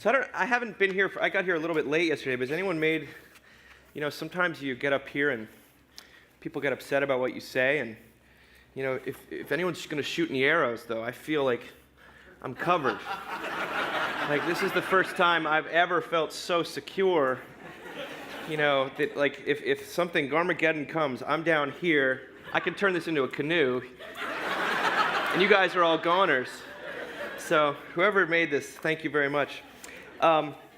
So I haven't been here, I got here a little bit late yesterday, but has anyone made, sometimes you get up here and people get upset about what you say, and, if anyone's going to shoot any arrows, though, I feel like I'm covered. Like, this is the first time I've ever felt so secure, that, like, if something, Armageddon comes, I'm down here, I can turn this into a canoe, and you guys are all goners. So, whoever made this, thank you very much.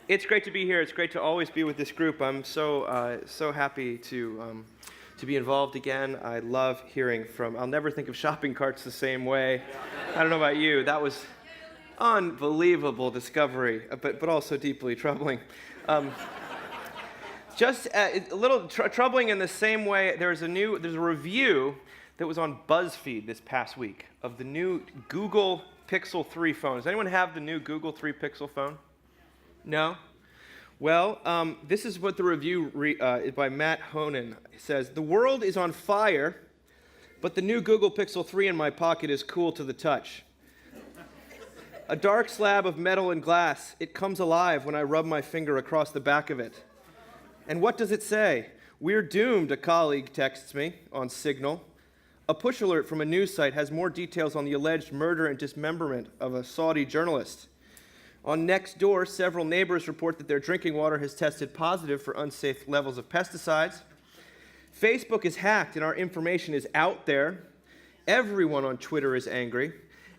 It's great to be here. It's great to always be with this group. I'm so happy to be involved again. I love hearing from, I'll never think of shopping carts the same way. I don't know about you. That was unbelievable discovery, but also deeply troubling. Just a little troubling in the same way, there's a review that was on BuzzFeed this past week of the new Google Pixel 3 phone. Does anyone have the new Google 3 Pixel phone? No? Well, this is what the review by Matt Honan says. The world is on fire, but the new Google Pixel 3 in my pocket is cool to the touch. A dark slab of metal and glass. It comes alive when I rub my finger across the back of it. And what does it say? We're doomed, a colleague texts me on Signal. A push alert from a news site has more details on the alleged murder and dismemberment of a Saudi journalist. On Nextdoor, several neighbors report that their drinking water has tested positive for unsafe levels of pesticides. Facebook is hacked and our information is out there. Everyone on Twitter is angry.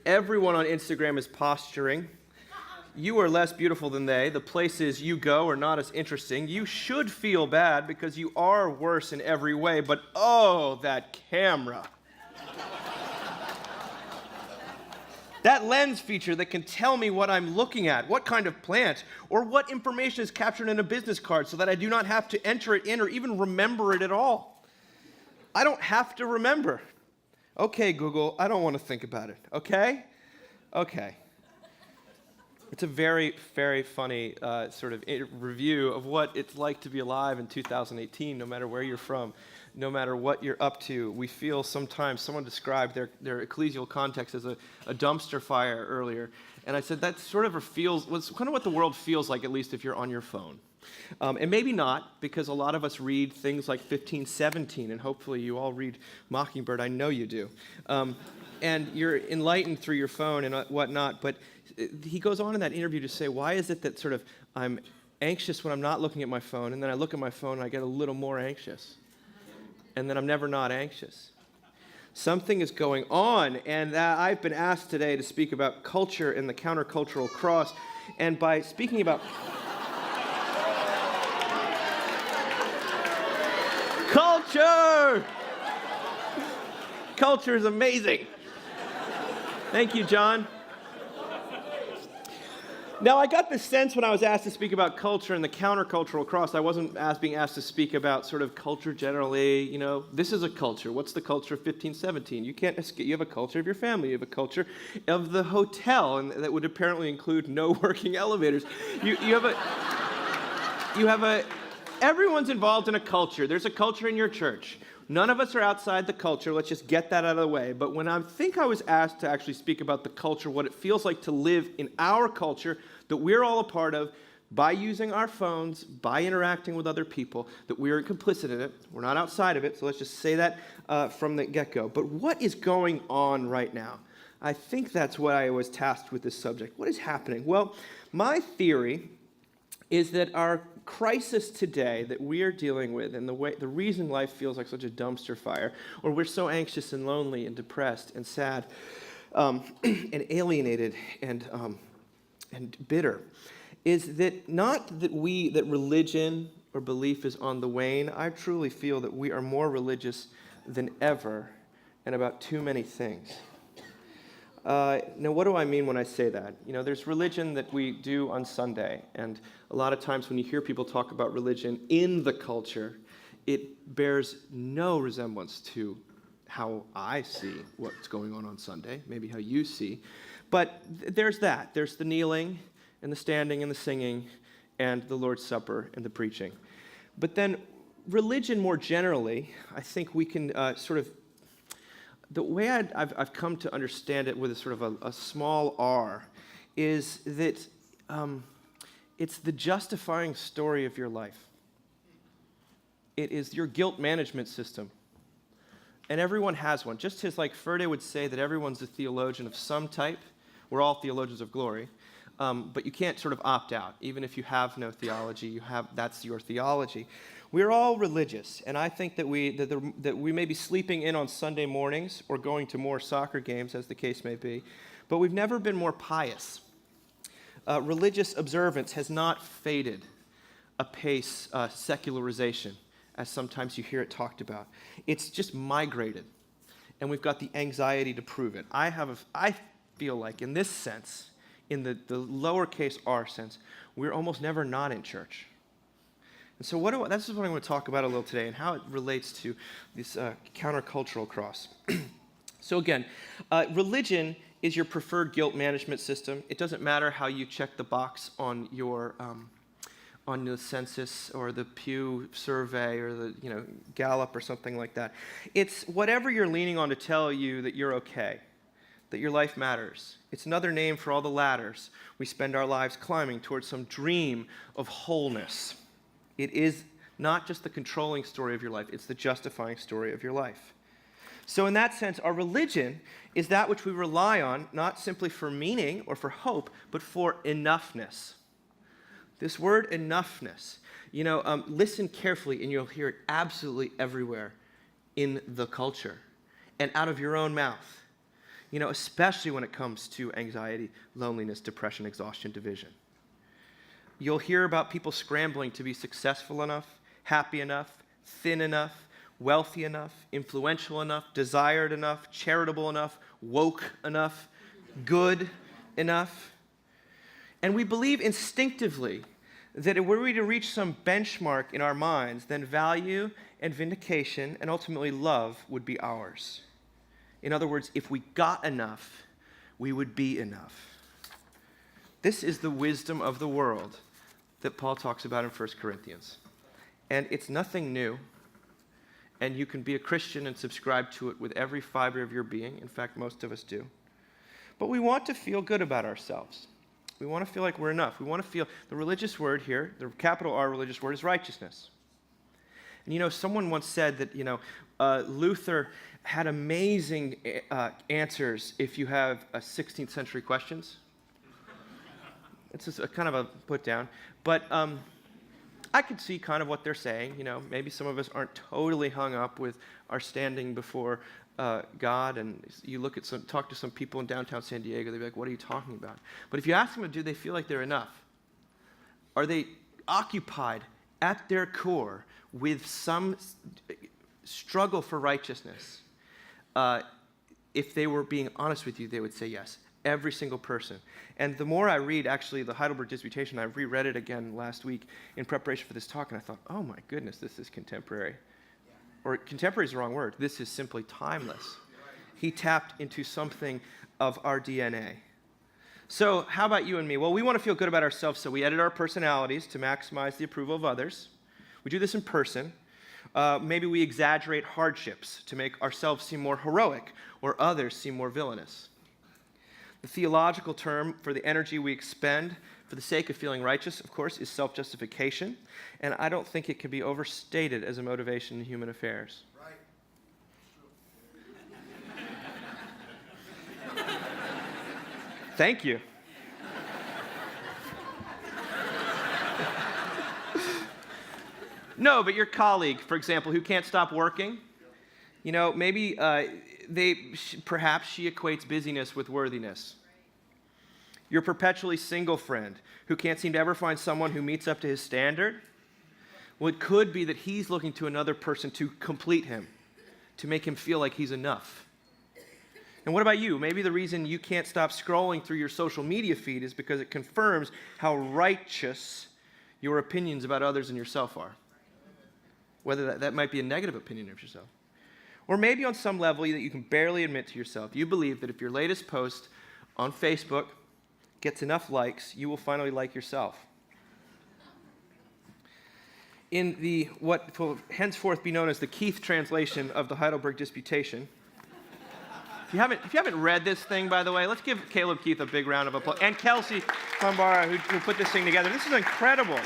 Everyone on Instagram is posturing. You are less beautiful than they. The places you go are not as interesting. You should feel bad because you are worse in every way, but oh, that camera. That lens feature that can tell me what I'm looking at, what kind of plant, or what information is captured in a business card so that I do not have to enter it in or even remember it at all. I don't have to remember. Okay, Google, I don't want to think about it, okay? Okay. It's a very, very funny sort of review of what it's like to be alive in 2018, no matter where you're from, no matter what you're up to. We feel sometimes, someone described their ecclesial context as a dumpster fire earlier, and I said that sort of was kind of what the world feels like, at least if you're on your phone. And maybe not, because a lot of us read things like 1517, and hopefully you all read Mockingbird. I know you do. And you're enlightened through your phone and whatnot, but he goes on in that interview to say, why is it that sort of I'm anxious when I'm not looking at my phone, and then I look at my phone and I get a little more anxious, and then I'm never not anxious? Something is going on, and I've been asked today to speak about culture and the countercultural cross, and by speaking about culture! Culture is amazing. Thank you, John. Now, I got the sense when I was asked to speak about culture and the countercultural cross, I wasn't being asked to speak about sort of culture generally. This is a culture. What's the culture of 1517? You can't escape. You have a culture of your family. You have a culture of the hotel, and that would apparently include no working elevators. Everyone's involved in a culture. There's a culture in your church. None of us are outside the culture. Let's just get that out of the way. But when I was asked to actually speak about the culture, what it feels like to live in our culture that we're all a part of by using our phones, by interacting with other people, that we're complicit in it. We're not outside of it, so let's just say that from the get-go. But what is going on right now? I think that's what I was tasked with this subject. What is happening? Well, my theory is that our crisis today that we are dealing with, and the reason life feels like such a dumpster fire, or we're so anxious and lonely and depressed and sad and alienated and bitter, is that not that religion or belief is on the wane. I truly feel that we are more religious than ever and about too many things. Now, what do I mean when I say that? There's religion that we do on Sunday, and a lot of times when you hear people talk about religion in the culture, it bears no resemblance to how I see what's going on Sunday, maybe how you see. But there's that. There's the kneeling and the standing and the singing and the Lord's Supper and the preaching. But then religion more generally, I think we can the way I've come to understand it with a sort of a small r is that It's the justifying story of your life. It is your guilt management system. And everyone has one. Just as like Ferde would say that everyone's a theologian of some type, we're all theologians of glory, but you can't sort of opt out. Even if you have no theology, that's your theology. We're all religious, and I think that we may be sleeping in on Sunday mornings or going to more soccer games, as the case may be, but we've never been more pious. Religious observance has not faded apace secularization, as sometimes you hear it talked about. It's just migrated, and we've got the anxiety to prove it. I feel like, in this sense, in the lowercase r sense, we're almost never not in church. And so this is what I'm going to talk about a little today and how it relates to this countercultural cross. So again, religion is your preferred guilt management system. It doesn't matter how you check the box on your on the census or the Pew survey or the Gallup or something like that. It's whatever you're leaning on to tell you that you're okay, that your life matters. It's another name for all the ladders we spend our lives climbing towards some dream of wholeness. It is not just the controlling story of your life, it's the justifying story of your life. So in that sense, our religion is that which we rely on, not simply for meaning or for hope, but for enoughness. This word enoughness, listen carefully and you'll hear it absolutely everywhere in the culture and out of your own mouth, especially when it comes to anxiety, loneliness, depression, exhaustion, division. You'll hear about people scrambling to be successful enough, happy enough, thin enough, wealthy enough, influential enough, desired enough, charitable enough, woke enough, good enough. And we believe instinctively that were we to reach some benchmark in our minds, then value and vindication and ultimately love would be ours. In other words, if we got enough, we would be enough. This is the wisdom of the world that Paul talks about in 1 Corinthians. And it's nothing new. And you can be a Christian and subscribe to it with every fiber of your being. In fact, most of us do. But we want to feel good about ourselves. We want to feel like we're enough. We want to feel, the religious word here, the capital R religious word is righteousness. And someone once said that, Luther had amazing answers if you have 16th century questions. It's just a kind of a put down. But I could see kind of what they're saying. Maybe some of us aren't totally hung up with our standing before God. And you talk to some people in downtown San Diego, they'll be like, what are you talking about? But if you ask them, do they feel like they're enough? Are they occupied at their core with some struggle for righteousness? If they were being honest with you, they would say yes. Every single person. And the more I read, actually, the Heidelberg Disputation, I reread it again last week in preparation for this talk, and I thought, oh my goodness, this is contemporary. Yeah. Or contemporary is the wrong word. This is simply timeless. He tapped into something of our DNA. So how about you and me? Well, we want to feel good about ourselves, so we edit our personalities to maximize the approval of others. We do this in person. Maybe we exaggerate hardships to make ourselves seem more heroic or others seem more villainous. The theological term for the energy we expend for the sake of feeling righteous, of course, is self-justification, and I don't think it can be overstated as a motivation in human affairs. Right. Thank you. No, but your colleague, for example, who can't stop working, maybe perhaps she equates busyness with worthiness. Your perpetually single friend who can't seem to ever find someone who meets up to his standard. Well, it could be that he's looking to another person to complete him, to make him feel like he's enough. And what about you? Maybe the reason you can't stop scrolling through your social media feed is because it confirms how righteous your opinions about others and yourself are. Whether that might be a negative opinion of yourself. Or maybe on some level that you can barely admit to yourself, you believe that if your latest post on Facebook gets enough likes, you will finally like yourself. In what will henceforth be known as the Keith translation of the Heidelberg Disputation, If you haven't read this thing, by the way, let's give Caleb Keith a big round of applause. And Kelsey Pombara, who put this thing together. This is incredible.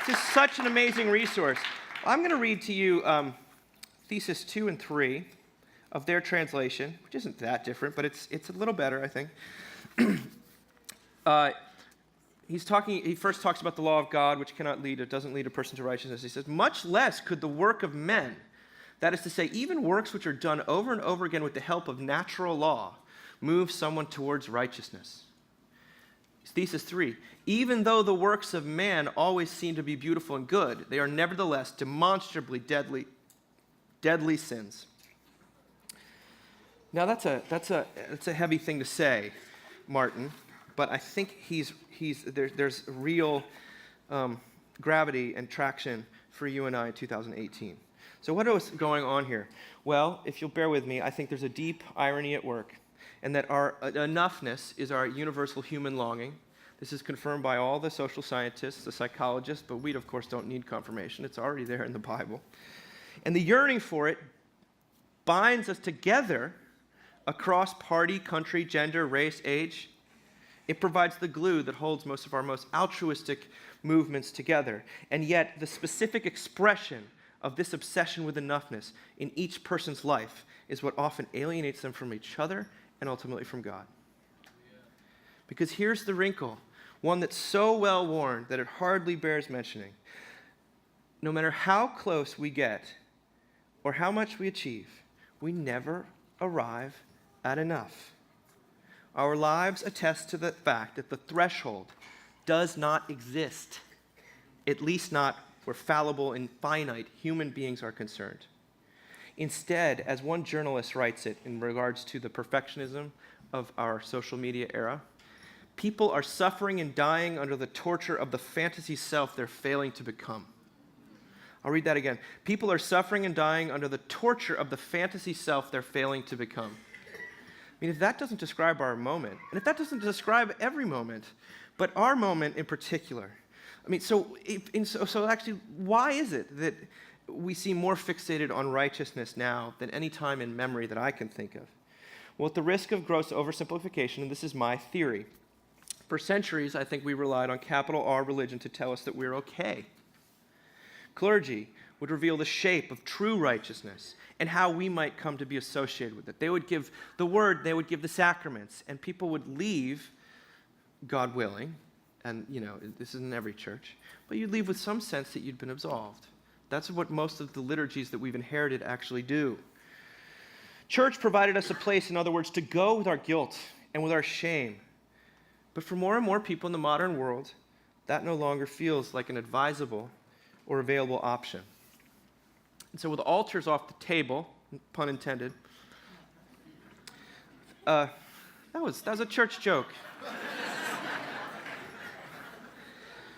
This is such an amazing resource. I'm going to read to you thesis 2 and 3 of their translation, which isn't that different, but it's a little better, I think. He first talks about the law of God, which doesn't lead a person to righteousness. He says, much less could the work of men, that is to say, even works which are done over and over again with the help of natural law, move someone towards righteousness. Thesis 3, even though the works of man always seem to be beautiful and good, they are nevertheless demonstrably deadly sins. Now that's a heavy thing to say, Martin, but I think there's real gravity and traction for you and I in 2018. So what is going on here? Well, if you'll bear with me, I think there's a deep irony at work, and that our enoughness is our universal human longing. This is confirmed by all the social scientists, the psychologists, but we, of course, don't need confirmation. It's already there in the Bible. And the yearning for it binds us together across party, country, gender, race, age. It provides the glue that holds most of our most altruistic movements together. And yet, the specific expression of this obsession with enoughness in each person's life is what often alienates them from each other and ultimately from God. Because here's the wrinkle, one that's so well worn that it hardly bears mentioning. No matter how close we get or how much we achieve, we never arrive at enough. Our lives attest to the fact that the threshold does not exist, at least not where fallible and finite human beings are concerned. Instead, as one journalist writes it in regards to the perfectionism of our social media era, people are suffering and dying under the torture of the fantasy self they're failing to become. I'll read that again. People are suffering and dying under the torture of the fantasy self they're failing to become. I mean, if that doesn't describe our moment, and if that doesn't describe every moment, but our moment in particular, I mean, so actually, why is it that we seem more fixated on righteousness now than any time in memory that I can think of? Well, at the risk of gross oversimplification, and this is my theory, for centuries, I think we relied on capital R religion to tell us that we're okay. Clergy would reveal the shape of true righteousness and how we might come to be associated with it. They would give the word, they would give the sacraments, and people would leave, God willing, and this isn't every church, but you'd leave with some sense that you'd been absolved. That's what most of the liturgies that we've inherited actually do. Church provided us a place, in other words, to go with our guilt and with our shame. But for more and more people in the modern world, that no longer feels like an advisable or available option. And so with altars off the table, pun intended, that was a church joke.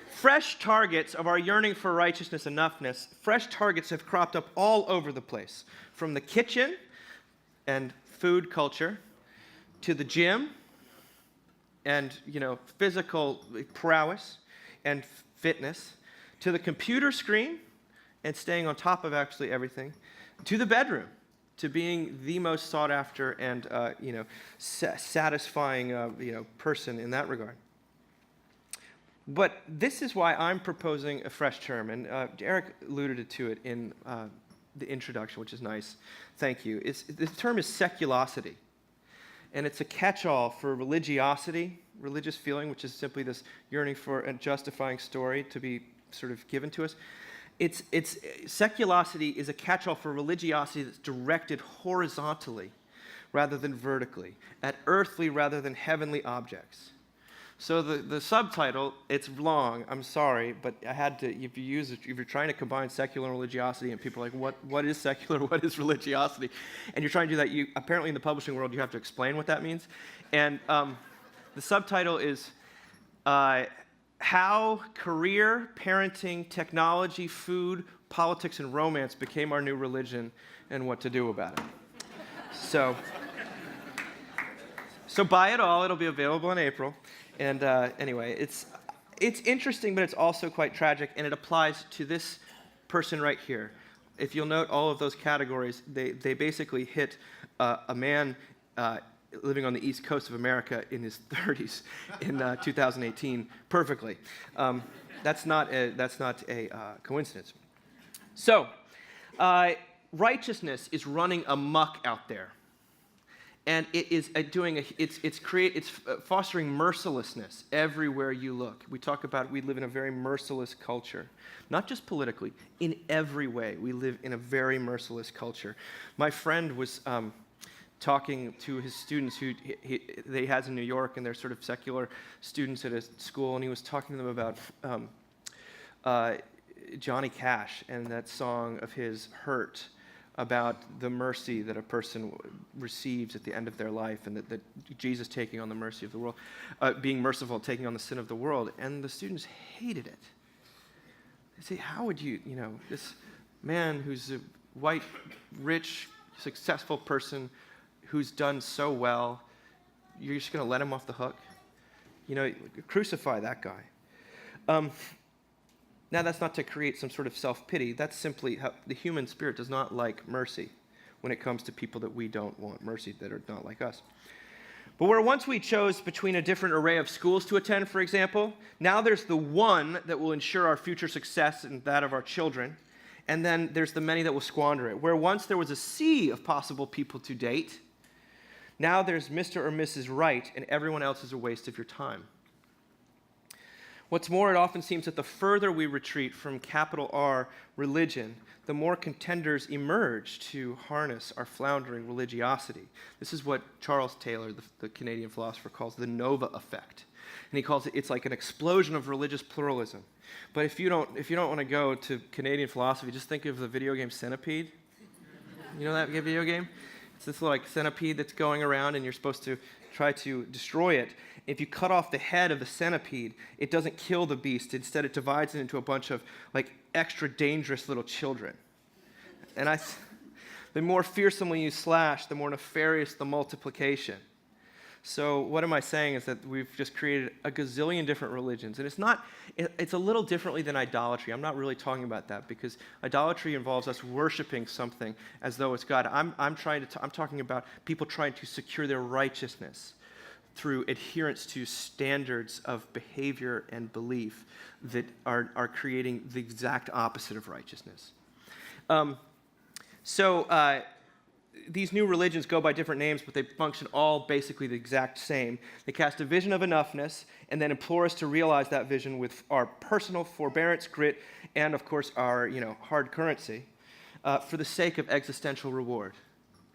Fresh targets of our yearning for righteousness enoughness, fresh targets have cropped up all over the place, from the kitchen and food culture to the gym and physical prowess and fitness, to the computer screen and staying on top of actually everything, to the bedroom, to being the most sought after and satisfying person in that regard. But this is why I'm proposing a fresh term, and Eric alluded to it in the introduction, which is nice. Thank you. The term is seculosity, and it's a catch-all for religiosity, religious feeling, which is simply this yearning for a justifying story to be sort of given to us. Seculosity is a catch-all for religiosity that's directed horizontally rather than vertically, at earthly rather than heavenly objects. So the subtitle, it's long, I'm sorry, but I had to, if you're trying to combine secular and religiosity, and people are like, what is secular, what is religiosity? And you're trying to do that, apparently in the publishing world, you have to explain what that means. And the subtitle is How Career, Parenting, Technology, Food, Politics, and Romance Became Our New Religion, and What to Do About it. So buy it all, it'll be available in April. And anyway, it's interesting, but it's also quite tragic, and it applies to this person right here. If you'll note all of those categories, they basically hit a man living on the East Coast of America in his 30s in 2018 perfectly. That's not a coincidence. So, righteousness is running amok out there, and it is it's fostering mercilessness everywhere you look. We talk about we live in a very merciless culture, not just politically, in every way. We live in a very merciless culture. My friend was talking to his students who he has in New York, and they're sort of secular students at a school, and he was talking to them about Johnny Cash and that song of his, Hurt, about the mercy that a person receives at the end of their life, and that Jesus taking on the mercy of the world, being merciful, taking on the sin of the world. And the students hated it. They say, how would you, this man who's a white, rich, successful person who's done so well, you're just going to let him off the hook? Crucify that guy. Now, that's not to create some sort of self-pity. That's simply how the human spirit does not like mercy when it comes to people that we don't want mercy, that are not like us. But where once we chose between a different array of schools to attend, for example, now there's the one that will ensure our future success and that of our children, and then there's the many that will squander it. Where once there was a sea of possible people to date, now there's Mr. or Mrs. Right, and everyone else is a waste of your time. What's more, it often seems that the further we retreat from capital R religion, the more contenders emerge to harness our floundering religiosity. This is what Charles Taylor, the Canadian philosopher, calls the Nova effect. And he calls it's like an explosion of religious pluralism. But if you don't want to go to Canadian philosophy, just think of the video game Centipede. You know that video game? It's this like centipede that's going around, and you're supposed to try to destroy it. If you cut off the head of the centipede, it doesn't kill the beast. Instead, it divides it into a bunch of like extra dangerous little children. And the more fearsomely you slash, the more nefarious the multiplication. So what am I saying is that we've just created a gazillion different religions. And it's a little differently than idolatry. I'm not really talking about that, because idolatry involves us worshiping something as though it's God. I'm talking about people trying to secure their righteousness through adherence to standards of behavior and belief that are creating the exact opposite of righteousness. These new religions go by different names, but they function all basically the exact same. They cast a vision of enoughness and then implore us to realize that vision with our personal forbearance, grit, and of course our hard currency for the sake of existential reward,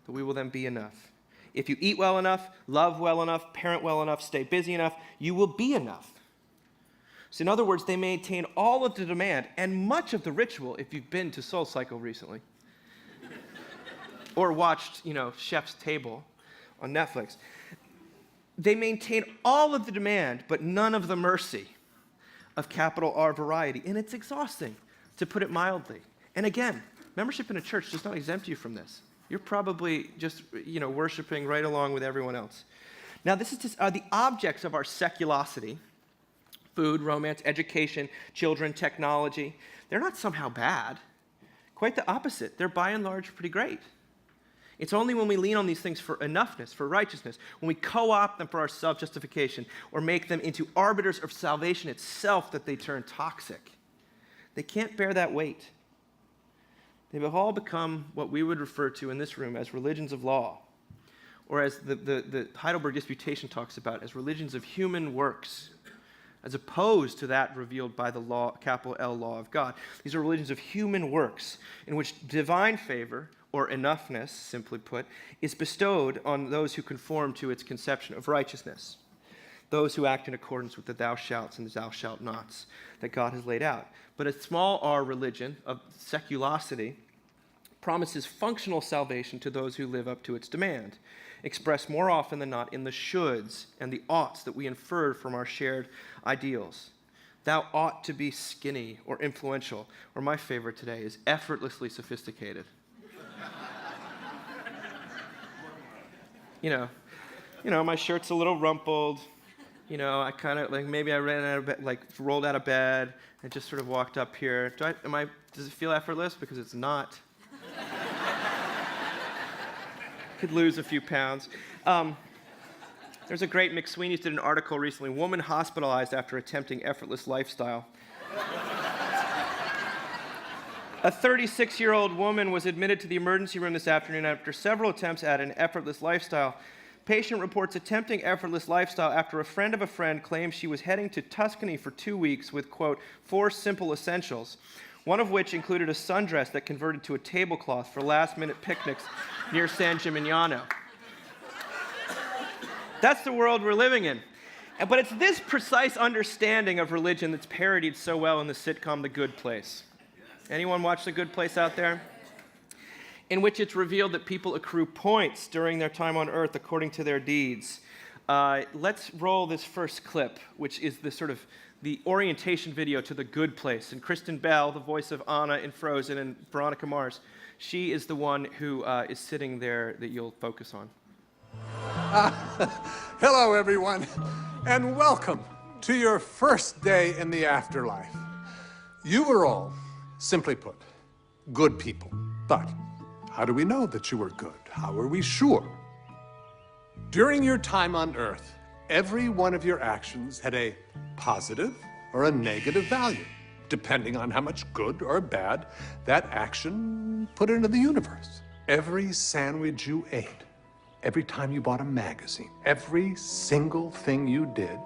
that we will then be enough. If you eat well enough, love well enough, parent well enough, stay busy enough, you will be enough. So in other words, they maintain all of the demand and much of the ritual, if you've been to Soul Cycle recently, or watched, Chef's Table on Netflix. They maintain all of the demand, but none of the mercy of capital R variety. And it's exhausting, to put it mildly. And again, membership in a church does not exempt you from this. You're probably just, worshiping right along with everyone else. Now, this is just the objects of our seculosity: food, romance, education, children, technology. They're not somehow bad. Quite the opposite. They're by and large pretty great. It's only when we lean on these things for enoughness, for righteousness, when we co-opt them for our self-justification or make them into arbiters of salvation itself, that they turn toxic. They can't bear that weight. They've all become what we would refer to in this room as religions of law, or as the Heidelberg Disputation talks about, as religions of human works, as opposed to that revealed by the law, capital L, law of God. These are religions of human works in which divine favor, or enoughness, simply put, is bestowed on those who conform to its conception of righteousness, those who act in accordance with the thou shalts and the thou shalt nots that God has laid out. But a small r religion of seculosity promises functional salvation to those who live up to its demand, expressed more often than not in the shoulds and the oughts that we inferred from our shared ideals. Thou ought to be skinny or influential, or my favorite today is effortlessly sophisticated. My shirt's a little rumpled. I kind of maybe I ran out of bed, rolled out of bed and just sort of walked up here. Does it feel effortless? Because it's not. could lose a few pounds. There's a great McSweeney's did an article recently, woman hospitalized after attempting effortless lifestyle. A 36-year-old woman was admitted to the emergency room this afternoon after several attempts at an effortless lifestyle. Patient reports attempting effortless lifestyle after a friend of a friend claims she was heading to Tuscany for 2 weeks with, quote, 4 simple essentials, one of which included a sundress that converted to a tablecloth for last-minute picnics near San Gimignano. That's the world we're living in. But it's this precise understanding of religion that's parodied so well in the sitcom The Good Place. Anyone watch The Good Place out there? In which it's revealed that people accrue points during their time on Earth according to their deeds. Let's roll this first clip, which is the orientation video to The Good Place. And Kristen Bell, the voice of Anna in Frozen, and Veronica Mars, she is the one who is sitting there that you'll focus on. Hello, everyone, and welcome to your first day in the afterlife. You were all, simply put, good people. But how do we know that you were good? How are we sure? During your time on Earth, every one of your actions had a positive or a negative value, depending on how much good or bad that action put into the universe. Every sandwich you ate, every time you bought a magazine, every single thing you did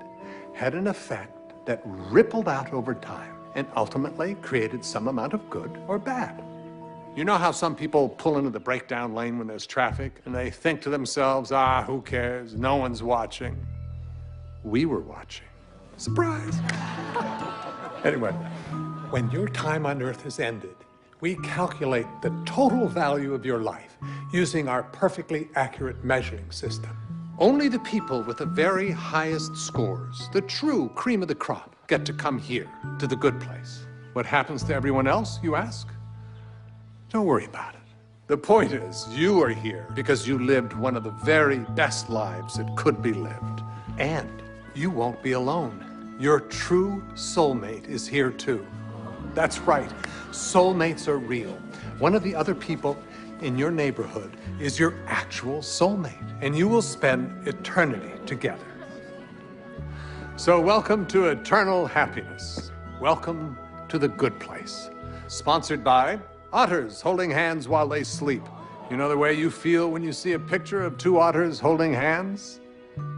had an effect that rippled out over time and ultimately created some amount of good or bad. You know how some people pull into the breakdown lane when there's traffic and they think to themselves, who cares? No one's watching. We were watching. Surprise. Anyway, when your time on Earth has ended, we calculate the total value of your life using our perfectly accurate measuring system. Only the people with the very highest scores, the true cream of the crop, get to come here, to the good place. What happens to everyone else, you ask? Don't worry about it. The point is, you are here because you lived one of the very best lives that could be lived. And you won't be alone. Your true soulmate is here too. That's right, soulmates are real. One of the other people in your neighborhood is your actual soulmate, and you will spend eternity together. So welcome to eternal happiness. Welcome to the good place. Sponsored by otters holding hands while they sleep. You know the way you feel when you see a picture of 2 otters holding hands?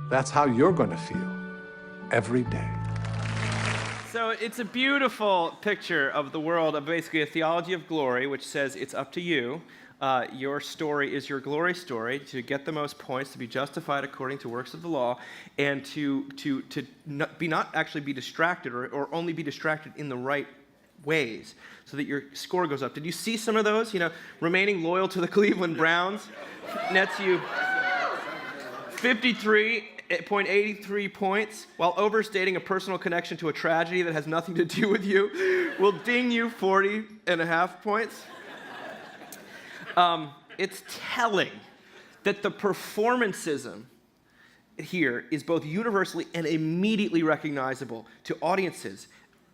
That's how you're going to feel every day. So it's a beautiful picture of the world, of basically a theology of glory, which says it's up to you. Your story is your glory story, to get the most points, to be justified according to works of the law, and to not actually be distracted, or only be distracted in the right ways, so that your score goes up. Did you see some of those? Remaining loyal to the Cleveland Browns nets you 53.83 points, while overstating a personal connection to a tragedy that has nothing to do with you will ding you 40.5 points. It's telling that the performancism here is both universally and immediately recognizable to audiences,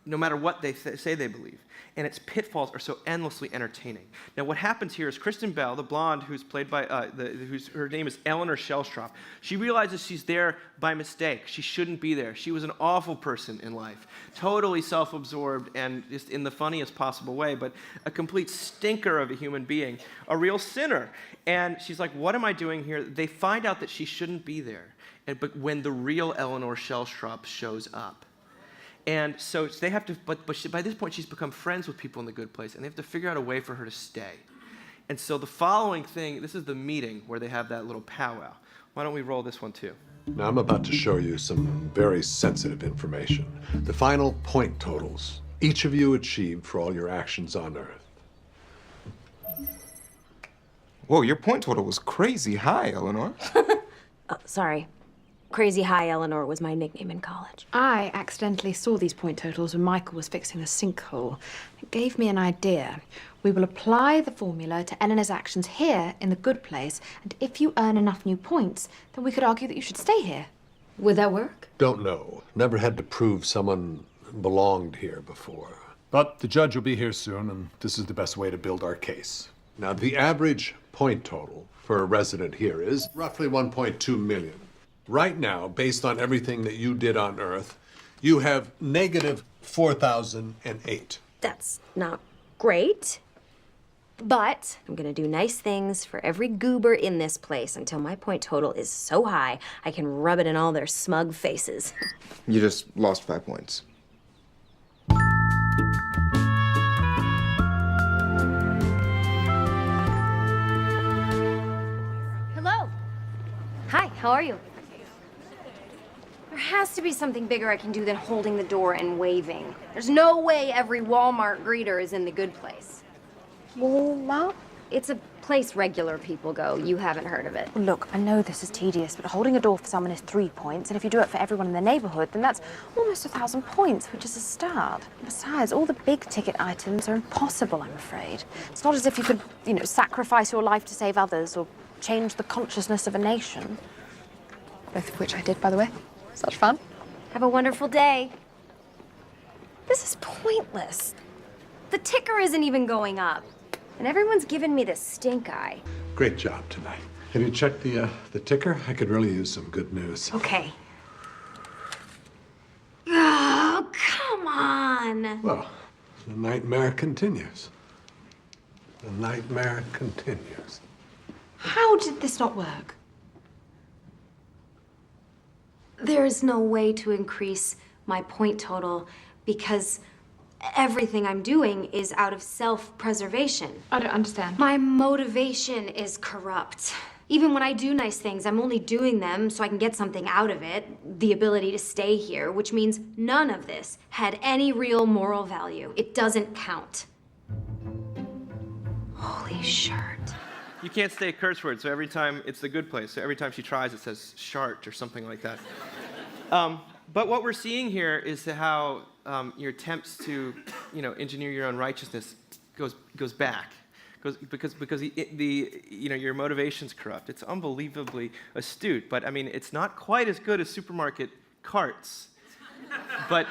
no matter what they say they believe. And its pitfalls are so endlessly entertaining. Now, what happens here is Kristen Bell, the blonde who's played by, her name is Eleanor Shellstrop, she realizes she's there by mistake. She shouldn't be there. She was an awful person in life, totally self-absorbed and just in the funniest possible way, but a complete stinker of a human being, a real sinner. And she's like, what am I doing here? They find out that she shouldn't be there. But when the real Eleanor Shellstrop shows up, and so they have to, but by this point, she's become friends with people in the good place, and they have to figure out a way for her to stay. And so the following thing, this is the meeting where they have that little powwow. Why don't we roll this one too? Now I'm about to show you some very sensitive information. The final point totals each of you achieved for all your actions on Earth. Whoa, your point total was crazy high, Eleanor. Sorry. Crazy High Eleanor was my nickname in college. I accidentally saw these point totals when Michael was fixing a sinkhole. It gave me an idea. We will apply the formula to Eleanor's actions here in the good place, and if you earn enough new points, then we could argue that you should stay here. Would that work? Don't know. Never had to prove someone belonged here before. But the judge will be here soon, and this is the best way to build our case. Now, the average point total for a resident here is roughly 1.2 million. Right now, based on everything that you did on Earth, you have negative 4,008. That's not great. But I'm gonna do nice things for every goober in this place until my point total is so high I can rub it in all their smug faces. You just lost 5 points. Hello. Hi, how are you? There has to be something bigger I can do than holding the door and waving. There's no way every Walmart greeter is in the good place. Walmart? It's a place regular people go. You haven't heard of it. Well, look, I know this is tedious, but holding a door for someone is 3 points, and if you do it for everyone in the neighborhood, then that's almost 1,000 points, which is a start. Besides, all the big ticket items are impossible, I'm afraid. It's not as if you could, sacrifice your life to save others or change the consciousness of a nation. Both of which I did, by the way. Such fun. Have a wonderful day. This is pointless. The ticker isn't even going up. And everyone's giving me the stink eye. Great job tonight. Have you checked the ticker? I could really use some good news. Okay. Oh, come on. Well, the nightmare continues. The nightmare continues. How did this not work? There is no way to increase my point total because everything I'm doing is out of self-preservation. I don't understand. My motivation is corrupt. Even when I do nice things, I'm only doing them so I can get something out of it, the ability to stay here, which means none of this had any real moral value. It doesn't count. Holy shirt. You can't say a curse word, so every time it's the good place. So every time she tries, it says shart or something like that. But what we're seeing here is how your attempts to, engineer your own righteousness goes back, because your motivation's corrupt. It's unbelievably astute, but I mean, it's not quite as good as supermarket carts, but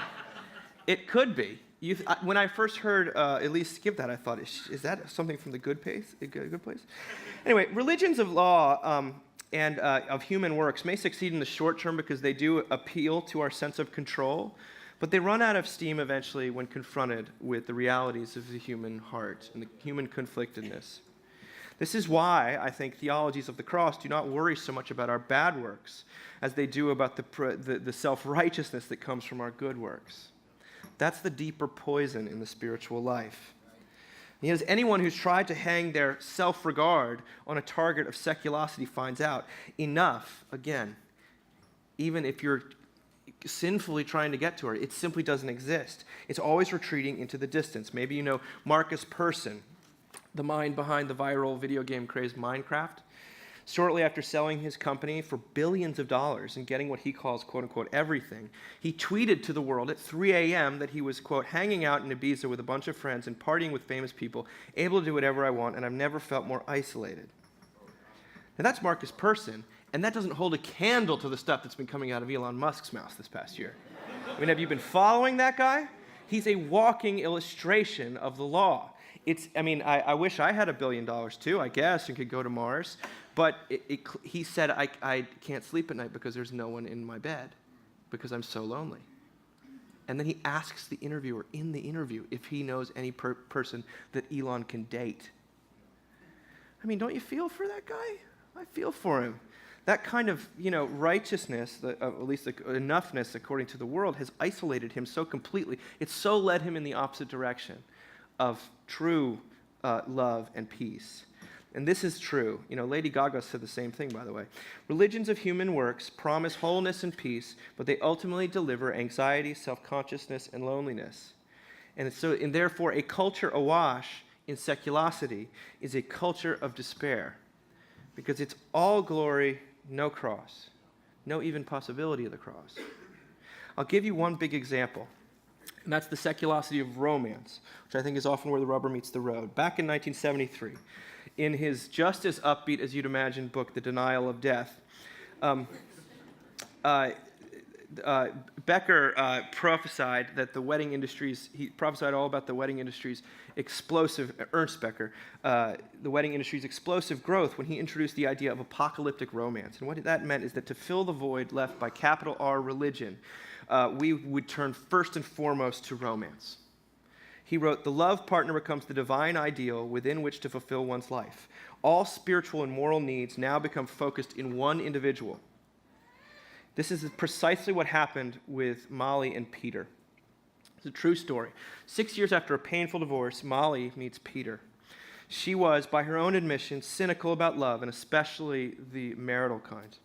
it could be. When I first heard Elise give that, I thought, is that something from the Good Place? Anyway, religions of law and of human works may succeed in the short term because they do appeal to our sense of control, but they run out of steam eventually when confronted with the realities of the human heart and the human conflictedness. This is why I think theologies of the cross do not worry so much about our bad works as they do about the self-righteousness that comes from our good works. That's the deeper poison in the spiritual life. And as anyone who's tried to hang their self-regard on a target of seculosity finds out, enough, again, even if you're sinfully trying to get to her, it simply doesn't exist. It's always retreating into the distance. Maybe you know Marcus Persson, the mind behind the viral video game craze Minecraft. Shortly after selling his company for billions of dollars and getting what he calls, quote unquote, everything, he tweeted to the world at 3 a.m. that he was, quote, hanging out in Ibiza with a bunch of friends and partying with famous people, able to do whatever I want, and I've never felt more isolated. Now that's Marcus Persson, and that doesn't hold a candle to the stuff that's been coming out of Elon Musk's mouth this past year. I mean, have you been following that guy? He's a walking illustration of the law. I wish I had $1 billion too, I guess, and could go to Mars. But he said, I can't sleep at night because there's no one in my bed because I'm so lonely. And then he asks the interviewer in the interview if he knows any person that Elon can date. I mean, don't you feel for that guy? I feel for him. That kind of, righteousness, at least enoughness according to the world, has isolated him so completely. It's so led him in the opposite direction of true love and peace. And this is true. Lady Gaga said the same thing, by the way. Religions of human works promise wholeness and peace, but they ultimately deliver anxiety, self-consciousness, and loneliness. And therefore, a culture awash in seculosity is a culture of despair, because it's all glory, no cross, no even possibility of the cross. I'll give you one big example, and that's the seculosity of romance, which I think is often where the rubber meets the road. Back in 1973, in his just as upbeat as you'd imagine book, The Denial of Death, Becker prophesied that the wedding industry's, he prophesied all about the wedding industry's explosive, Ernst Becker, the wedding industry's explosive growth when he introduced the idea of apocalyptic romance. And what that meant is that to fill the void left by capital R religion, we would turn first and foremost to romance. He wrote, "The love partner becomes the divine ideal within which to fulfill one's life. All spiritual and moral needs now become focused in one individual." This is precisely what happened with Molly and Peter. It's a true story. 6 years after a painful divorce, Molly meets Peter. She was, by her own admission, cynical about love, and especially the marital kind.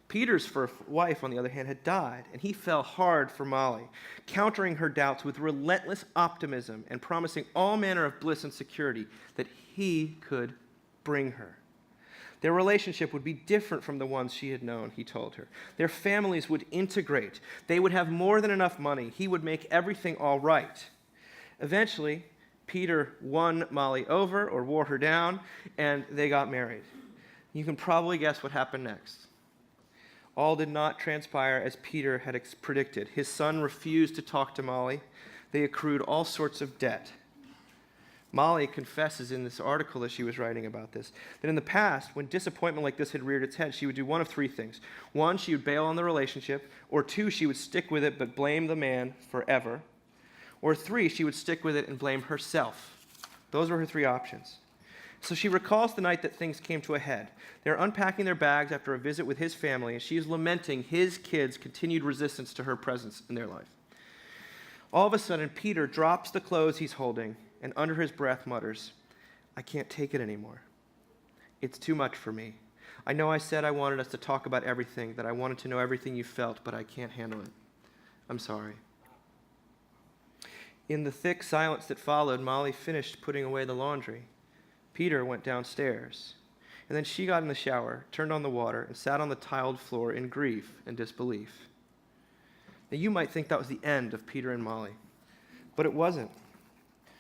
Peter's first wife, on the other hand, had died, and he fell hard for Molly, countering her doubts with relentless optimism and promising all manner of bliss and security that he could bring her. Their relationship would be different from the ones she had known, he told her. Their families would integrate. They would have more than enough money. He would make everything all right. Eventually, Peter won Molly over or wore her down, and they got married. You can probably guess what happened next. All did not transpire as Peter had predicted. His son refused to talk to Molly. They accrued all sorts of debt. Molly confesses in this article that she was writing about this, that in the past, when disappointment like this had reared its head, she would do one of three things. One, she would bail on the relationship, or two, she would stick with it but blame the man forever, or three, she would stick with it and blame herself. Those were her three options. So she recalls the night that things came to a head. They're unpacking their bags after a visit with his family, and she is lamenting his kids' continued resistance to her presence in their life. All of a sudden, Peter drops the clothes he's holding and under his breath mutters, "I can't take it anymore. It's too much for me. I know I said I wanted us to talk about everything, that I wanted to know everything you felt, but I can't handle it. I'm sorry." In the thick silence that followed, Molly finished putting away the laundry. Peter went downstairs, and then she got in the shower, turned on the water, and sat on the tiled floor in grief and disbelief. Now, you might think that was the end of Peter and Molly, but it wasn't.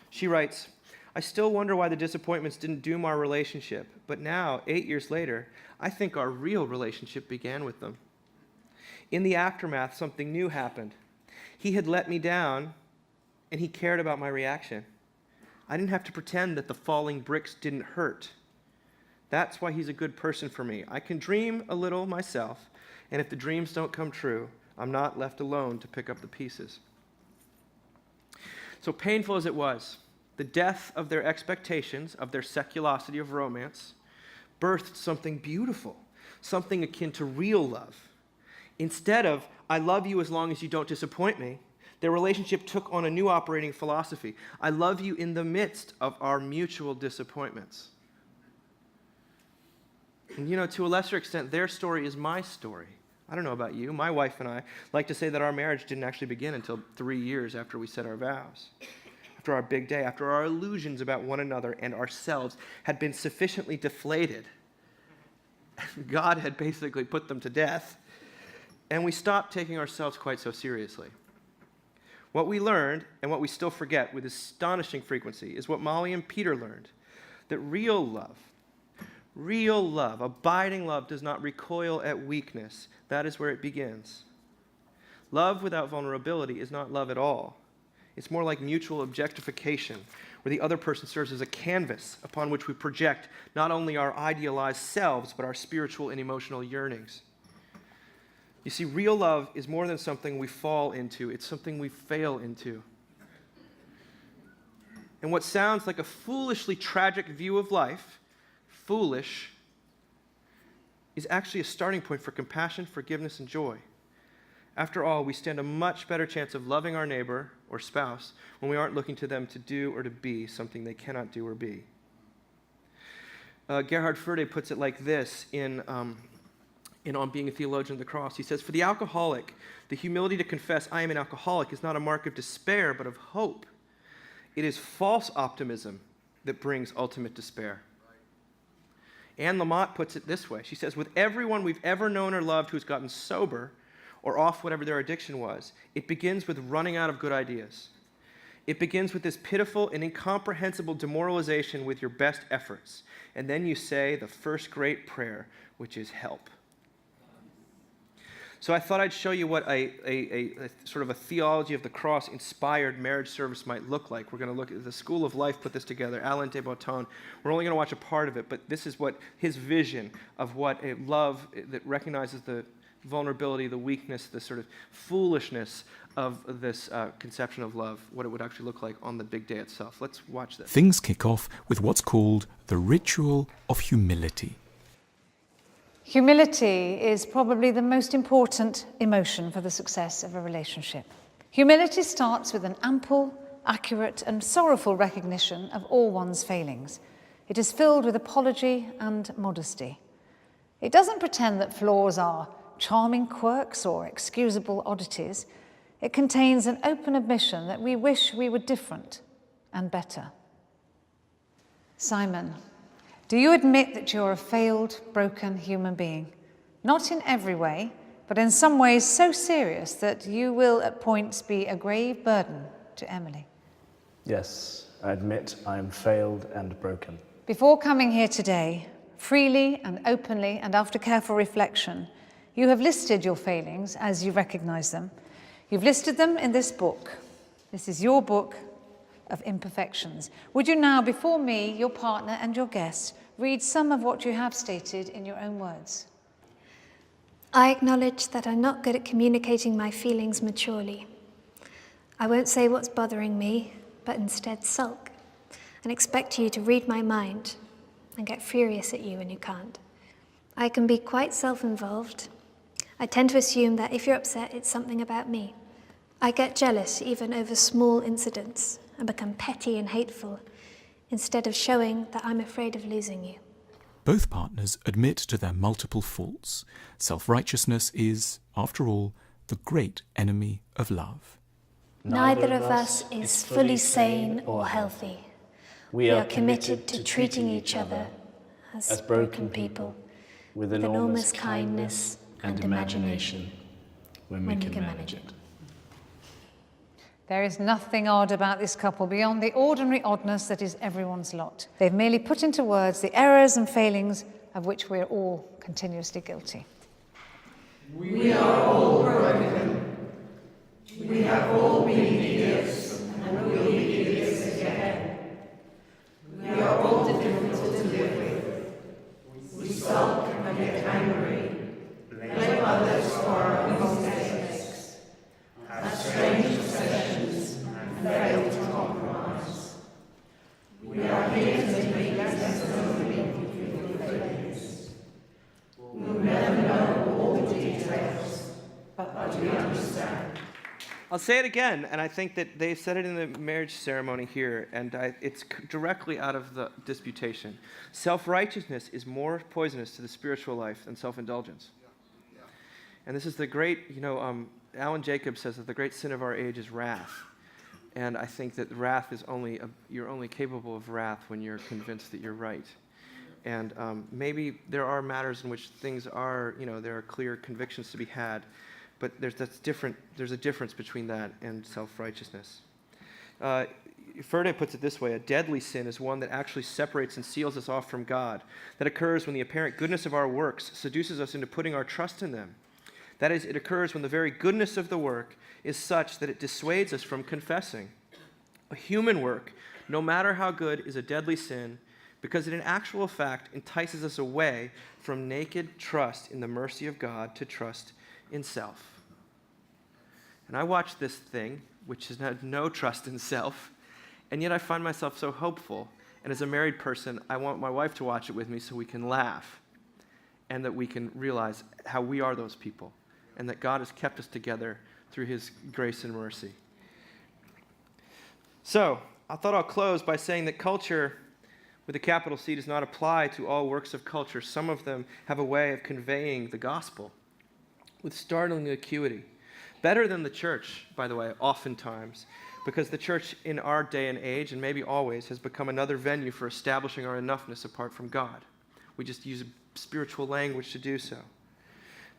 She writes, "I still wonder why the disappointments didn't doom our relationship, but now, 8 years later, I think our real relationship began with them. In the aftermath, something new happened. He had let me down, and he cared about my reaction. I didn't have to pretend that the falling bricks didn't hurt. That's why he's a good person for me. I can dream a little myself, and if the dreams don't come true, I'm not left alone to pick up the pieces." So painful as it was, the death of their expectations, of their seculosity of romance, birthed something beautiful, something akin to real love. Instead of, "I love you as long as you don't disappoint me," their relationship took on a new operating philosophy. "I love you in the midst of our mutual disappointments." And to a lesser extent, their story is my story. I don't know about you. My wife and I like to say that our marriage didn't actually begin until 3 years after we said our vows. After our big day, after our illusions about one another and ourselves had been sufficiently deflated. God had basically put them to death, and we stopped taking ourselves quite so seriously. What we learned, and what we still forget with astonishing frequency, is what Molly and Peter learned, that real love, abiding love, does not recoil at weakness. That is where it begins. Love without vulnerability is not love at all. It's more like mutual objectification, where the other person serves as a canvas upon which we project not only our idealized selves, but our spiritual and emotional yearnings. You see, real love is more than something we fall into. It's something we fail into. And what sounds like a foolishly tragic view of life, foolish, is actually a starting point for compassion, forgiveness, and joy. After all, we stand a much better chance of loving our neighbor or spouse when we aren't looking to them to do or to be something they cannot do or be. Gerhard Ferde puts it like this in On Being a Theologian of the Cross. He says, "For the alcoholic, the humility to confess I am an alcoholic is not a mark of despair, but of hope. It is false optimism that brings ultimate despair." Anne Lamott puts it this way. She says, "With everyone we've ever known or loved who's gotten sober or off whatever their addiction was, it begins with running out of good ideas. It begins with this pitiful and incomprehensible demoralization with your best efforts. And then you say the first great prayer, which is help." So I thought I'd show you what a sort of a theology of the cross inspired marriage service might look like. We're going to look at the School of Life put this together, Alain de Botton. We're only going to watch a part of it, but this is what his vision of what a love that recognizes the vulnerability, the weakness, the sort of foolishness of this conception of love, what it would actually look like on the big day itself. Let's watch this. Things kick off with what's called the ritual of humility. Humility is probably the most important emotion for the success of a relationship. Humility starts with an ample, accurate, and sorrowful recognition of all one's failings. It is filled with apology and modesty. It doesn't pretend that flaws are charming quirks or excusable oddities. It contains an open admission that we wish we were different and better. Simon, do you admit that you're a failed, broken human being? Not in every way, but in some ways so serious that you will at points be a grave burden to Emily. Yes, I admit I am failed and broken. Before coming here today, freely and openly and after careful reflection, you have listed your failings as you recognize them. You've listed them in this book. This is your book of imperfections. Would you now, before me, your partner and your guest, read some of what you have stated in your own words? I acknowledge that I'm not good at communicating my feelings maturely. I won't say what's bothering me, but instead sulk and expect you to read my mind and get furious at you when you can't. I can be quite self-involved. I tend to assume that if you're upset, it's something about me. I get jealous even over small incidents and become petty and hateful instead of showing that I'm afraid of losing you. Both partners admit to their multiple faults. Self-righteousness is, after all, the great enemy of love. Neither of us is fully sane or healthy. We are committed to treating each other as broken people with enormous kindness and imagination when we can manage it. There is nothing odd about this couple beyond the ordinary oddness that is everyone's lot. They've merely put into words the errors and failings of which we're all continuously guilty. We are all broken. We have all been idiots and will be idiots again. We are all difficult to live with. We sulk and get angry, blame others for our own mistakes, have strange obsessions and fail to compromise. We are here to make less lonely with feelings. We'll never know all the details, but we understand. I'll say it again, and I think that they said it in the marriage ceremony here, and it's directly out of the disputation. Self-righteousness is more poisonous to the spiritual life than self-indulgence. And this is the great, Alan Jacobs says that the great sin of our age is wrath. And I think that wrath is you're only capable of wrath when you're convinced that you're right. And maybe there are matters in which things are, there are clear convictions to be had. But there's a difference between that and self-righteousness. Ferde puts it this way: a deadly sin is one that actually separates and seals us off from God, that occurs when the apparent goodness of our works seduces us into putting our trust in them. That is, it occurs when the very goodness of the work is such that it dissuades us from confessing. A human work, no matter how good, is a deadly sin because it in actual fact entices us away from naked trust in the mercy of God to trust in self. And I watch this thing, which has had no trust in self, and yet I find myself so hopeful. And as a married person, I want my wife to watch it with me so we can laugh and that we can realize how we are those people and that God has kept us together through his grace and mercy. So, I thought I'll close by saying that culture with a capital C does not apply to all works of culture. Some of them have a way of conveying the gospel with startling acuity. Better than the church, by the way, oftentimes, because the church in our day and age, and maybe always, has become another venue for establishing our enoughness apart from God. We just use spiritual language to do so.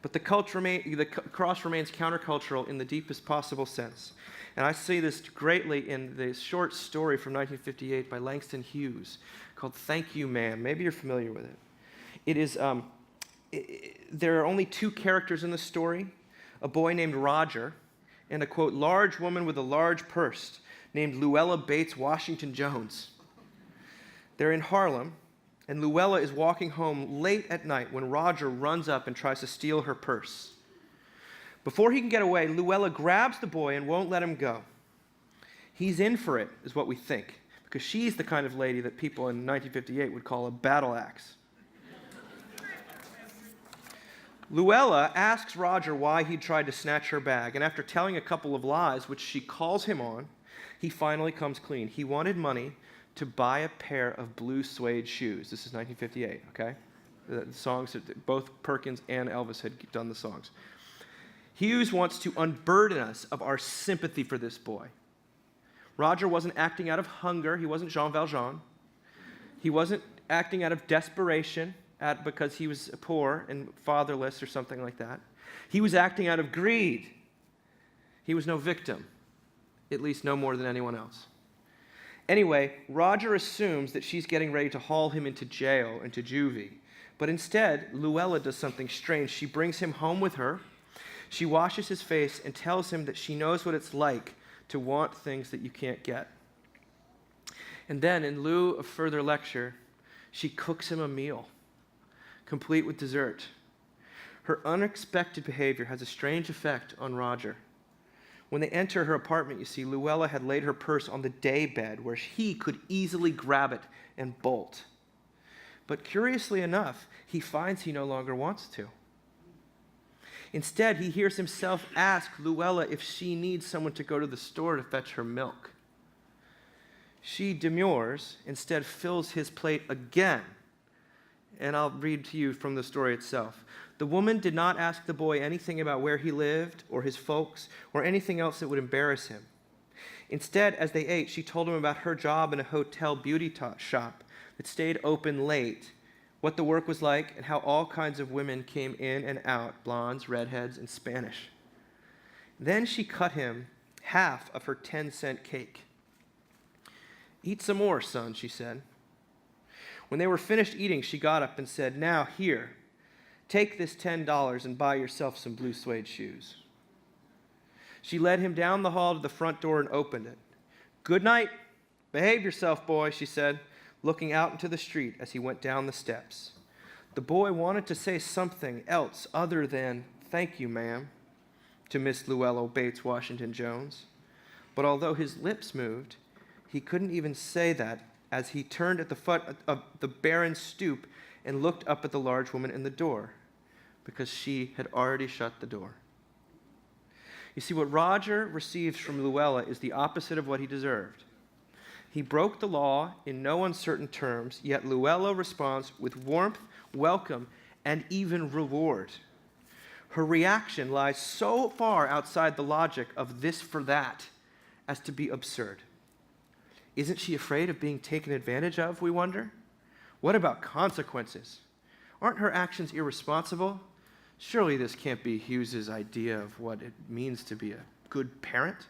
But the cross remains countercultural in the deepest possible sense. And I see this greatly in the short story from 1958 by Langston Hughes called Thank You, Ma'am. Maybe you're familiar with it. It is, there are only two characters in the story. a boy named Roger, and a, quote, large woman with a large purse named Luella Bates Washington Jones. They're in Harlem, and Luella is walking home late at night when Roger runs up and tries to steal her purse. Before he can get away, Luella grabs the boy and won't let him go. He's in for it, is what we think, because she's the kind of lady that people in 1958 would call a battle axe. Luella asks Roger why he tried to snatch her bag, and after telling a couple of lies, which she calls him on, he finally comes clean. He wanted money to buy a pair of blue suede shoes. This is 1958, okay? The songs, both Perkins and Elvis had done the songs. Hughes wants to unburden us of our sympathy for this boy. Roger wasn't acting out of hunger. He wasn't Jean Valjean. He wasn't acting out of desperation because he was poor and fatherless or something like that. He was acting out of greed. He was no victim, at least no more than anyone else. Anyway, Roger assumes that she's getting ready to haul him into jail, into juvie. But instead, Luella does something strange. She brings him home with her. She washes his face and tells him that she knows what it's like to want things that you can't get. And then, in lieu of further lecture, she cooks him a meal, complete with dessert. Her unexpected behavior has a strange effect on Roger. When they enter her apartment, you see, Luella had laid her purse on the day bed where he could easily grab it and bolt. But curiously enough, he finds he no longer wants to. Instead, he hears himself ask Luella if she needs someone to go to the store to fetch her milk. She demurs, instead fills his plate again. And I'll read to you from the story itself. The woman did not ask the boy anything about where he lived or his folks or anything else that would embarrass him. Instead, as they ate, she told him about her job in a hotel beauty shop that stayed open late, what the work was like, and how all kinds of women came in and out, blondes, redheads, and Spanish. Then she cut him half of her 10-cent cake. "Eat some more, son," she said. When they were finished eating, she got up and said, "Now, here, take this $10 and buy yourself some blue suede shoes." She led him down the hall to the front door and opened it. "Good night. Behave yourself, boy," she said, looking out into the street as he went down the steps. The boy wanted to say something else other than, "Thank you, ma'am," to Miss Luella Bates Washington Jones. But although his lips moved, he couldn't even say that as he turned at the foot of the barren stoop and looked up at the large woman in the door, because she had already shut the door. You see, what Roger receives from Luella is the opposite of what he deserved. He broke the law in no uncertain terms, yet Luella responds with warmth, welcome, and even reward. Her reaction lies so far outside the logic of this for that as to be absurd. Isn't she afraid of being taken advantage of, we wonder? What about consequences? Aren't her actions irresponsible? Surely this can't be Hughes's idea of what it means to be a good parent.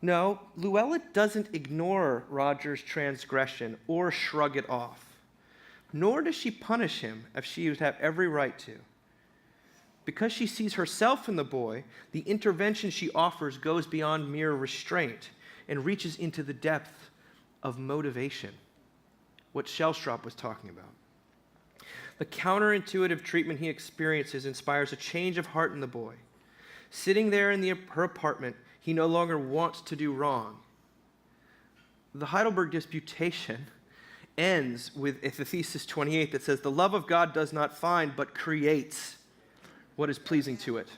No, Luella doesn't ignore Roger's transgression or shrug it off. Nor does she punish him, as she would have every right to. Because she sees herself in the boy, the intervention she offers goes beyond mere restraint and reaches into the depth of motivation, what Shellstrop was talking about. The counterintuitive treatment he experiences inspires a change of heart in the boy. Sitting there in her apartment, he no longer wants to do wrong. The Heidelberg Disputation ends with the thesis 28 that says, "The love of God does not find, but creates what is pleasing to it."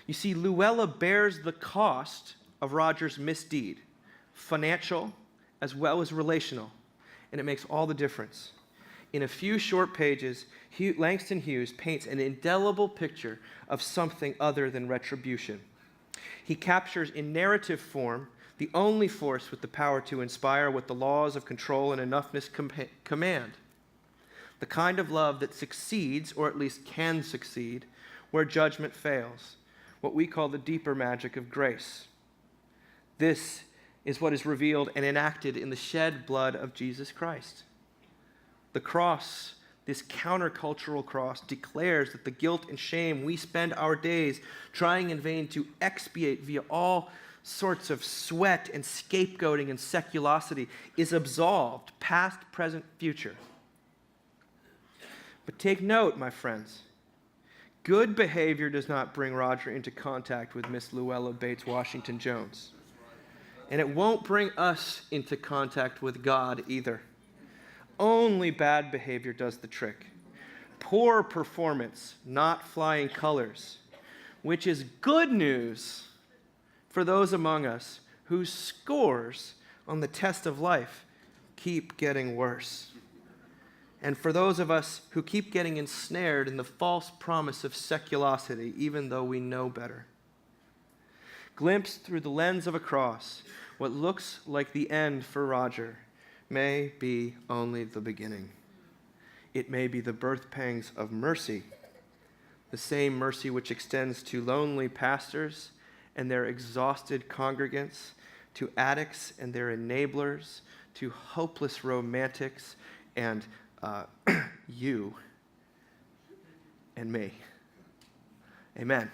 You see, Luella bears the cost of Roger's misdeed, financial as well as relational, and it makes all the difference. In a few short pages, Langston Hughes paints an indelible picture of something other than retribution. He captures in narrative form the only force with the power to inspire what the laws of control and enoughness command. The kind of love that succeeds, or at least can succeed, where judgment fails, what we call the deeper magic of grace. This is what is revealed and enacted in the shed blood of Jesus Christ. The cross This countercultural cross declares that the guilt and shame we spend our days trying in vain to expiate via all sorts of sweat and scapegoating and seculosity is absolved, past, present, future. But take note, my friends, good behavior does not bring Roger into contact with Miss Luella Bates Washington Jones. And it won't bring us into contact with God either. Only bad behavior does the trick. Poor performance, not flying colors, which is good news for those among us whose scores on the test of life keep getting worse. And for those of us who keep getting ensnared in the false promise of seculosity, even though we know better. Glimpsed through the lens of a cross, what looks like the end for Roger may be only the beginning. It may be the birth pangs of mercy, the same mercy which extends to lonely pastors and their exhausted congregants, to addicts and their enablers, to hopeless romantics and you and me. Amen.